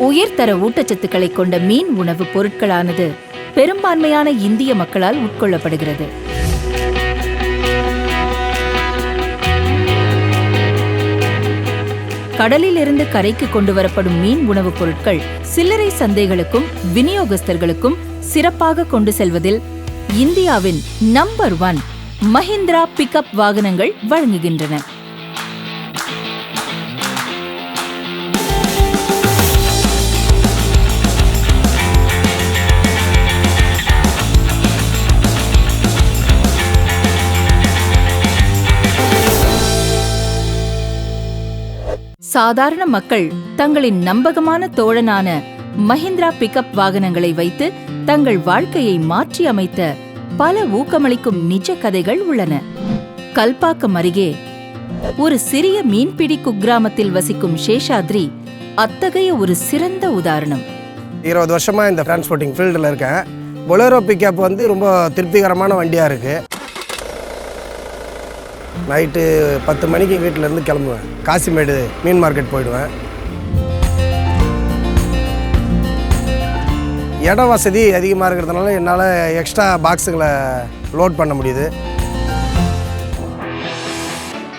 உயர்தர ஊட்டச்சத்துக்களை கொண்ட மீன் உணவு பொருட்களானது பெரும்பான்மையான இந்திய மக்களால் உட்கொள்ளப்படுகிறது. கடலில் இருந்து கரைக்கு கொண்டு வரப்படும் மீன் உணவுப் பொருட்கள் சில்லறை சந்தைகளுக்கும் விநியோகஸ்தர்களுக்கும் சிறப்பாக கொண்டு செல்வதில் இந்தியாவின் நம்பர் 1 மஹிந்திரா பிக்கப் வாகனங்கள் வழங்குகின்றன. சாதாரண மக்கள் தங்களின் நம்பகமான தோழனான மஹிந்திரா பிக்கப் வாகனங்களை வைத்து தங்கள் வாழ்க்கையை மாற்றி அமைத்த பல ஊக்கமளிக்கும் நிஜ கதைகள் உள்ளன. கல்பாக்கம் அருகே ஒரு சிறிய மீன்பிடி குக்கிராமத்தில் வசிக்கும் சேஷாத்ரி அத்தகைய ஒரு சிறந்த உதாரணம். 20 வருஷமா இந்த டிரான்ஸ்போர்ட்டிங் ஃபீல்டில் இருக்கேன். பொலேரோ பிக்கப் ரொம்ப திருப்திகரமான வண்டியாக இருக்குது. நைட்டு 10 மணிக்கு வீட்டிலேருந்து கிளம்புவேன். காசிமேடு மீன் மார்க்கெட் போயிடுவேன். இட வசதி அதிகமாக இருக்கிறதுனால என்னால் எக்ஸ்ட்ரா பாக்ஸுகளை லோட் பண்ண முடியுது.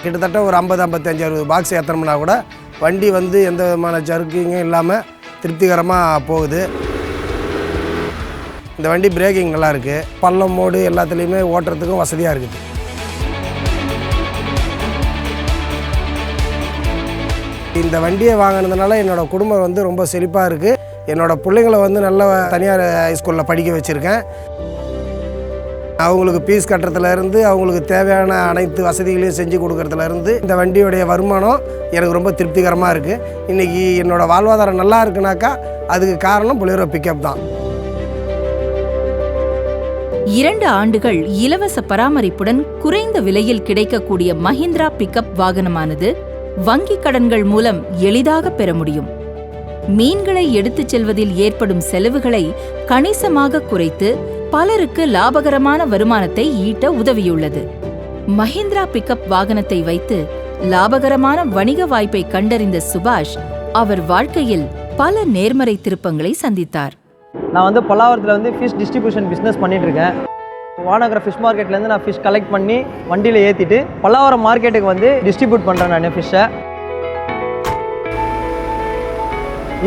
கிட்டத்தட்ட ஒரு 50-55 பாக்ஸ் ஏற்றணும்னா கூட வண்டி எந்த விதமான ஜர்க்கிங்கும் இல்லாமல் திருப்திகரமாக போகுது. இந்த வண்டி பிரேக்கிங் நல்லா இருக்குது. பள்ளம் மோடு எல்லாத்துலேயுமே ஓட்டுறதுக்கும் வசதியாக இருக்குது. இந்த வண்டியை வாங்கினதுனால என்னோடய குடும்பம் ரொம்ப செழிப்பாக இருக்குது. என்னோடய பிள்ளைங்களை நல்ல தனியார் ஹைஸ்கூலில் படிக்க வச்சுருக்கேன். அவங்களுக்கு ஃபீஸ் கட்டுறதுலேருந்து அவங்களுக்கு தேவையான அனைத்து வசதிகளையும் செஞ்சு கொடுக்கறதுலேருந்து இந்த வண்டியோடைய வருமானம் எனக்கு ரொம்ப திருப்திகரமாக இருக்குது. இன்றைக்கி என்னோடய வாழ்வாதாரம் நல்லா இருக்குனாக்கா அதுக்கு காரணம் பொலேரோ பிக்கப் தான். 2 ஆண்டுகள் இலவச பராமரிப்புடன் குறைந்த விலையில் கிடைக்கக்கூடிய மஹிந்திரா பிக்கப் வாகனமானது வங்கிக் கடன்கள் மூலம் எளிதாக பெற முடியும். மீன்களை எடுத்துச் செல்வதில் ஏற்படும் செலவுகளை கணிசமாக குறைத்து பலருக்கு லாபகரமான வருமானத்தை ஈட்ட உதவியுள்ளது. மஹிந்திரா பிக்கப் வாகனத்தை வைத்து லாபகரமான வணிக வாய்ப்பை கண்டறிந்த சுபாஷ் அவர் வாழ்க்கையில் பல நேர்மறை திருப்பங்களை சந்தித்தார். நான் பல்லாவரத்தில் ஃபிஷ் டிஸ்ட்ரிபியூஷன் பிஸ்னஸ் பண்ணிட்டு இருக்கேன். வானகர ஃபிஷ் மார்க்கெட்லேருந்து நான் ஃபிஷ் கலெக்ட் பண்ணி வண்டியில் ஏற்றிட்டு பல்லாவரம் மார்க்கெட்டுக்கு டிஸ்ட்ரிபியூட் பண்ணுறேன் நான் ஃபிஷ்ஷை.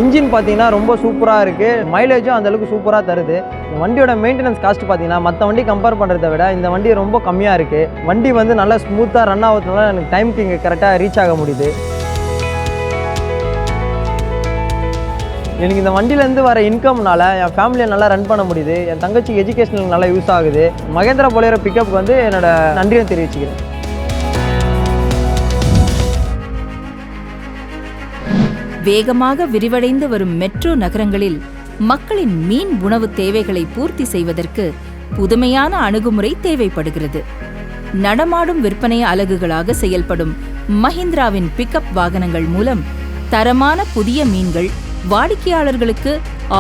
இன்ஜின் பார்த்தீங்கன்னா ரொம்ப சூப்பராக இருக்குது. மைலேஜும் அந்தளவுக்கு சூப்பராக தருது. வண்டியோட மெயின்டெனன்ஸ் காஸ்ட் பார்த்தீங்கன்னா மற்ற வண்டி கம்பேர் பண்ணுறதை விட இந்த வண்டி ரொம்ப கம்மியாக இருக்குது. வண்டி நல்லா ஸ்மூத்தாக ரன் ஆகிறதுனால எனக்கு டைமுக்கு இங்கே கரெக்டாக ரீச் ஆக முடியுது. எனக்கு இந்த வண்டியிலேருந்து வர இன்கம்னால என் ஃபேமிலியை நல்லா ரன் பண்ண முடியுது. என் தங்கச்சிக்கு எஜுகேஷனுக்கு நல்லா யூஸ் ஆகுது. மஹிந்திரா பொலேரோ பிக்கப்புக்கு என்னோட நன்றியை தெரிவிச்சுக்கிறேன். வேகமாக விரிவடைந்து வரும் மெட்ரோ நகரங்களில் மக்களின் மீன் உணவு தேவைகளை பூர்த்தி செய்வதற்கு புதுமையான அணுகுமுறை தேவைப்படுகிறது. நடமாடும் விற்பனை அலகுகளாக செயல்படும் மஹிந்திராவின் பிக்கப் வாகனங்கள் மூலம் தரமான புதிய மீன்கள் வாடிக்கையாளர்களுக்கு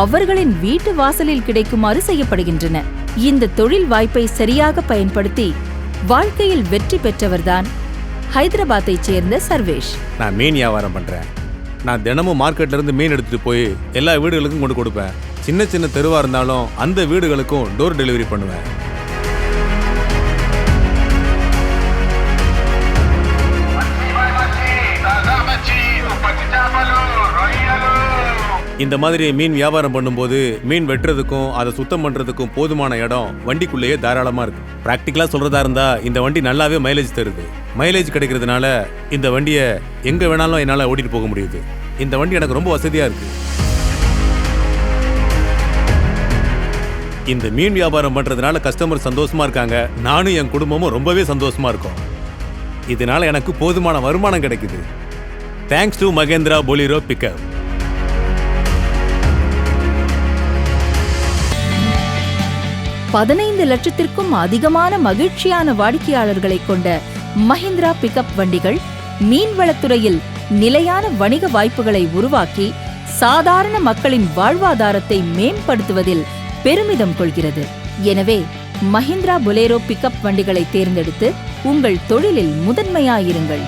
அவர்களின் வீட்டு வாசலில் கிடைக்குமாறு செய்யப்படுகின்றன. இந்த தொழில் வாய்ப்பை சரியாக பயன்படுத்தி வாழ்க்கையில் வெற்றி பெற்றவர்தான் ஹைதராபாத்தை சேர்ந்த சர்வேஷ். நான் மீன் வியாபாரம் பண்றேன். நான் தினமும் மார்க்கெட்ல இருந்து மீன் எடுத்துட்டு போய் எல்லா வீடுகளுக்கும் கொண்டு கொடுப்பேன். சின்ன சின்ன தெருவா இருந்தாலும் அந்த வீடுகளுக்கும் டோர் டெலிவரி பண்ணுவேன். இந்த மாதிரி மீன் வியாபாரம் பண்ணும்போது மீன் வெட்டுறதுக்கும் அதை சுத்தம் பண்றதுக்கும் போதுமான இடம் வண்டிக்குள்ளேயே தாராளமா இருக்கு. பிராக்டிக்கலா சொல்றதா இருந்தா இந்த வண்டி நல்லாவே மைலேஜ் தருது. மைலேஜ் கிடைக்கிறதுனால இந்த வண்டியை எங்க வேணாலும் என்னால ஓட்டிட்டு போக முடியுது. இந்த வண்டி எனக்கு ரொம்ப வசதியா இருக்கு. இந்த மீன் வியாபாரம் பண்றதுனால கஸ்டமர் சந்தோஷமா இருக்காங்க. நானும் என் குடும்பமும் ரொம்பவே சந்தோஷமா இருக்கோம். இதனால எனக்கு போதுமான வருமானம் கிடைக்குது. Thanks to Mahindra Bolero pickup. $15 லட்சத்திற்கும் அதிகமான மகிழ்ச்சியான வாடிக்கையாளர்களை கொண்ட மஹிந்திரா பிக்கப் வண்டிகள் மீன்வளத்துறையில் நிலையான வணிக வாய்ப்புகளை உருவாக்கி சாதாரண மக்களின் வாழ்வாதாரத்தை மேம்படுத்துவதில் பெருமிதம் கொள்கிறது. எனவே மஹிந்திரா பொலேரோ பிக்கப் வண்டிகளை தேர்ந்தெடுத்து உங்கள் தொழிலில் முதன்மையாயிருங்கள்.